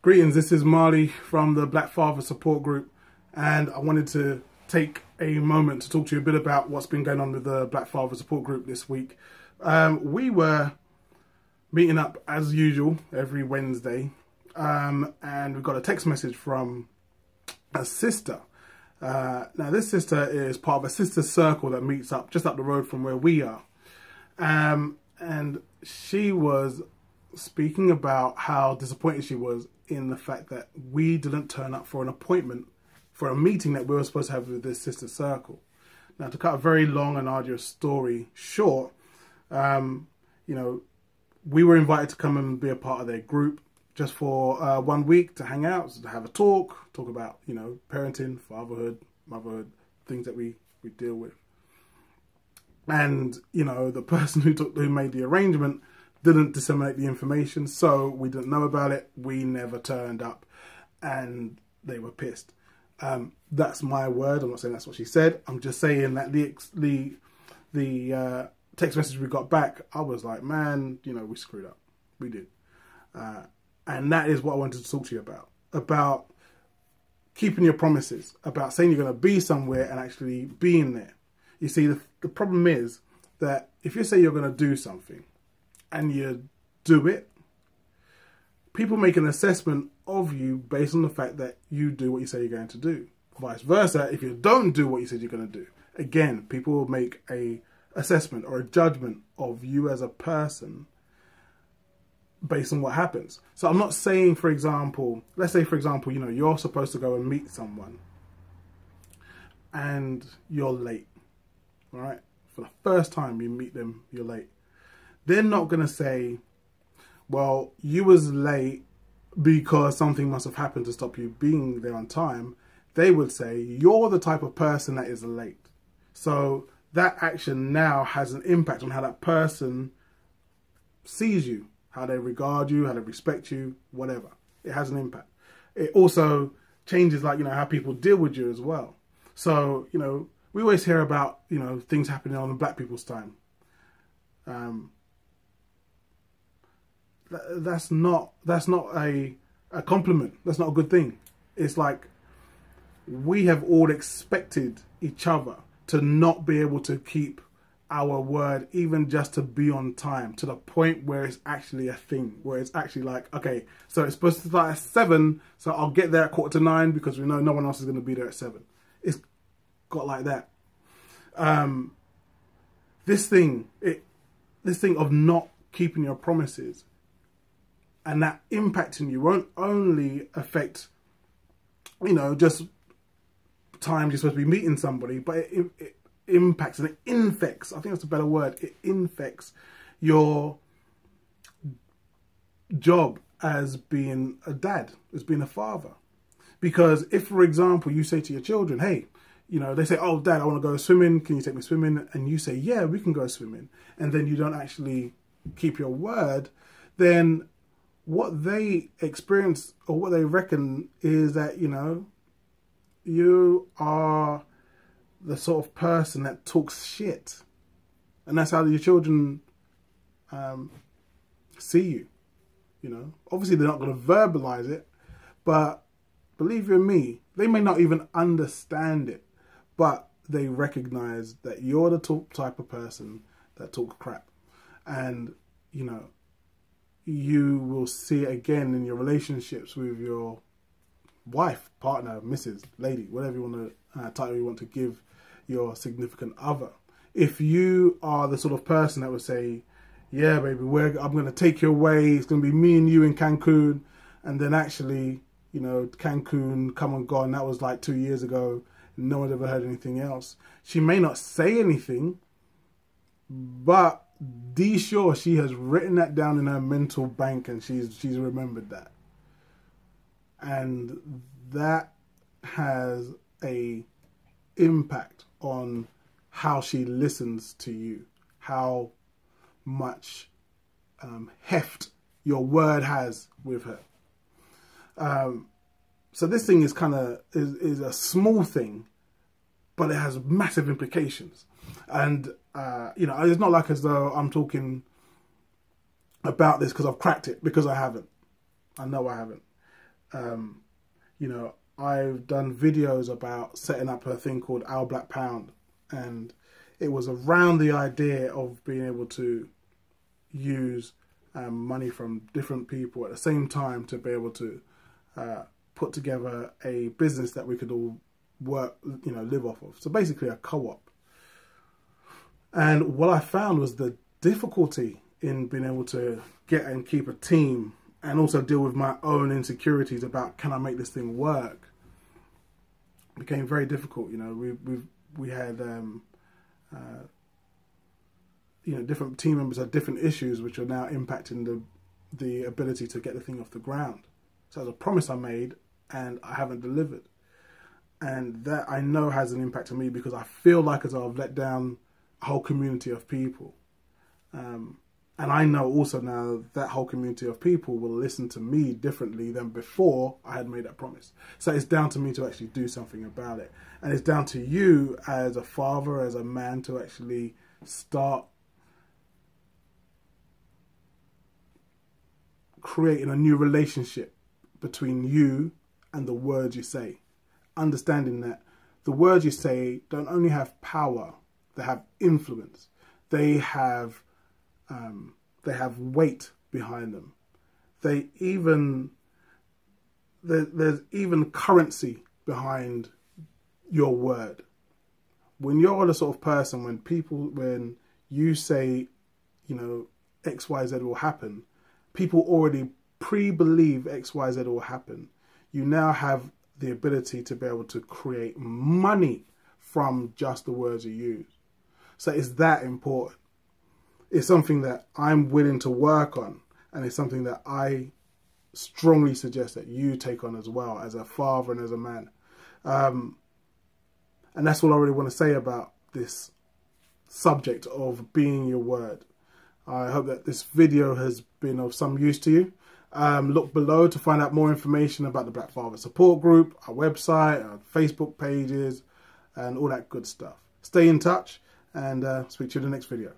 Greetings, this is Marley from the Black Father Support Group, and I wanted to take a moment to talk to you a bit about what's been going on with the Black Father Support Group this week. We were meeting up as usual every Wednesday, and we got a text message from a sister. Now this sister is part of a sister circle that meets up just up the road from where we are, and she was speaking about how disappointed she was in the fact that we didn't turn up for an appointment for a meeting that we were supposed to have with this sister circle. Now, to cut a very long and arduous story short, you know, we were invited to come and be a part of their group just for 1 week to hang out, to have a talk about, you know, parenting, fatherhood, motherhood, things that we deal with. And, you know, the person who made the arrangement didn't disseminate the information, so we didn't know about it. We never turned up, and they were pissed. That's my word. I'm not saying that's what she said. I'm just saying that the text message we got back, I was like, man, you know, we screwed up. We did. And that is what I wanted to talk to you about keeping your promises, about saying you're going to be somewhere and actually being there. You see, the problem is that if you say you're going to do something and you do it, people make an assessment of you based on the fact that you do what you say you're going to do. Vice versa, if you don't do what you said you're going to do, again, people will make a assessment or a judgment of you as a person based on what happens. So I'm not saying, for example, let's say, for example, you know, you're supposed to go and meet someone and you're late, all right? For the first time you meet them, you're late. They're not going to say, well, you was late because something must have happened to stop you being there on time. They would say, you're the type of person that is late. So that action now has an impact on how that person sees you, how they regard you, how they respect you, whatever. It has an impact. It also changes, like, you know, how people deal with you as well. So, you know, we always hear about, you know, things happening on black people's time. That's not a compliment. That's not a good thing. It's like we have all expected each other to not be able to keep our word, even just to be on time, to the point where it's actually a thing, where it's actually like, okay, so it's supposed to start at 7, so I'll get there at 8:45 because we know no one else is going to be there at 7. It's got like that. This thing of not keeping your promises and that impacting you won't only affect, you know, just times you're supposed to be meeting somebody, but it impacts and it infects, I think that's a better word, it infects your job as being a dad, as being a father. Because if, for example, you say to your children, hey, you know, they say, oh, Dad, I want to go swimming. Can you take me swimming? And you say, yeah, we can go swimming. And then you don't actually keep your word. Then what they experience or what they reckon is that, you know, you are the sort of person that talks shit. And that's how your children see you. You know, obviously they're not going to verbalize it, but believe you me, they may not even understand it. But they recognize that you're the type of person that talks crap. And, you know, you will see it again in your relationships with your wife, partner, missus, lady, whatever you want to, title you want to give your significant other. If you are the sort of person that would say, yeah, baby, I'm going to take you away. It's going to be me and you in Cancun. And then actually, you know, Cancun, come and gone. That was like 2 years ago. No one's ever heard anything else. She may not say anything, but be sure she has written that down in her mental bank and she's remembered that. And that has a impact on how she listens to you, how much heft your word has with her. So this thing is is a small thing, but it has massive implications. And, you know, it's not like as though I'm talking about this because I've cracked it, because I haven't. I know I haven't. You know, I've done videos about setting up a thing called Our Black Pound, and it was around the idea of being able to use money from different people at the same time to be able to put together a business that we could all work, you know, live off of. So basically a co-op. And what I found was the difficulty in being able to get and keep a team, and also deal with my own insecurities about, can I make this thing work, became very difficult. You know, we had you know, different team members had different issues which are now impacting the ability to get the thing off the ground. So it's a promise I made and I haven't delivered, and that I know has an impact on me, because I feel like as I've let down a whole community of people. And I know also now that whole community of people will listen to me differently than before I had made that promise. So it's down to me to actually do something about it. And it's down to you as a father, as a man, to actually start creating a new relationship between you and the words you say. Understanding that the words you say don't only have power, they have influence. They have weight behind them. There's even currency behind your word. When you're the sort of person, when you say, you know, X, Y, Z will happen, people already pre-believe X, Y, Z will happen. You now have the ability to be able to create money from just the words you use. So it's that important. It's something that I'm willing to work on, and it's something that I strongly suggest that you take on as well, as a father and as a man. And that's all I really want to say about this subject of being your word. I hope that this video has been of some use to you. Look below to find out more information about the Black Father Support Group, our website, our Facebook pages, and all that good stuff. Stay in touch, and speak to you in the next video.